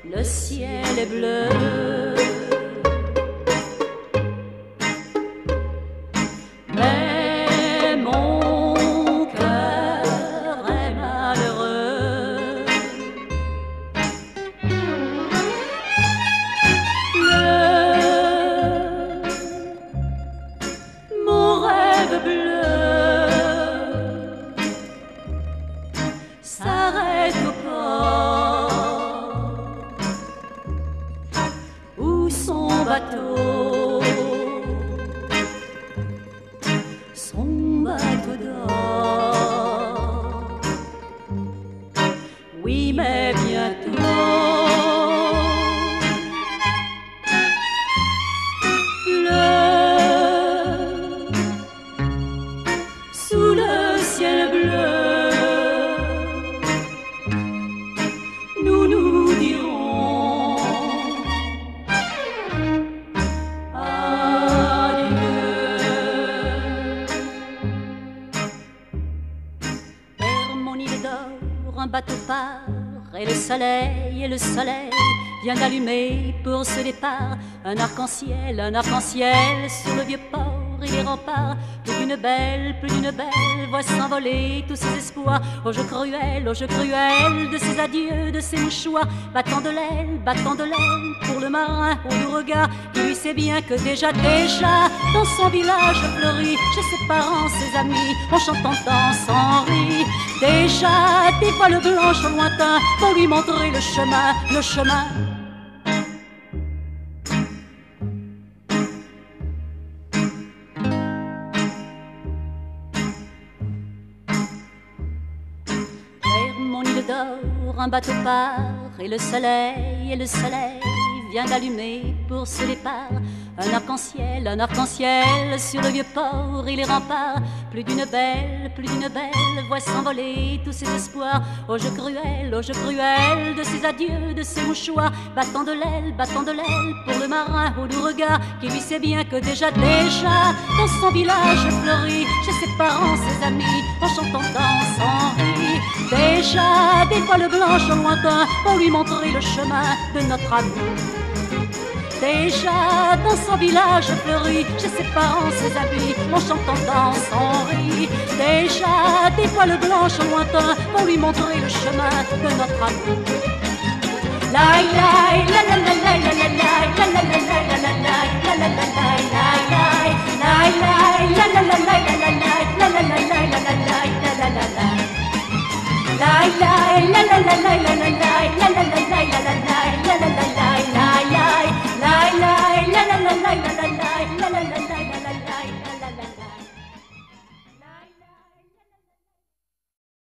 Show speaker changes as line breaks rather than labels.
Le ciel est bleu. Mais mon cœur est malheureux. Mon rêve bleu s'arrête au port où son bateau dort. Oui, mais bientôt sous le ciel bleu, nous nous dirons adieu. Vers mon île d'or, un bateau part, et le soleil vient d'allumer pour ce départ un arc-en-ciel sur le vieux port et les remparts. Plus d'une belle, voit s'envoler tous ses espoirs. Au jeu cruel de ses adieux, de ses mouchoirs. Battant de l'aile pour le marin au doux regard qui lui sait bien que déjà dans son village fleuri, chez ses parents, ses amis, on chante, on danse, on rit. Déjà des voiles blanches au lointain pour lui montrer le chemin. Mon île d'or, un bateau part, et le soleil vient d'allumer pour ce départ un arc-en-ciel sur le vieux port et les remparts. Plus d'une belle, voit s'envoler tous ses espoirs. Au jeu cruel de ses adieux, de ses mouchoirs. Battant de l'aile pour le marin au doux regard qui lui sait bien que déjà dans son village fleuri, chez ses parents, ses amis, on chante, on danse, on rit. Déjà des voiles blanches au lointain pour lui montrer le chemin de notre amour. Déjà dans son village fleuri, chez ses parents, ses amis, on chante, on danse, on rit. Déjà des voiles blanches au lointain pour lui montrer le chemin de notre amour. La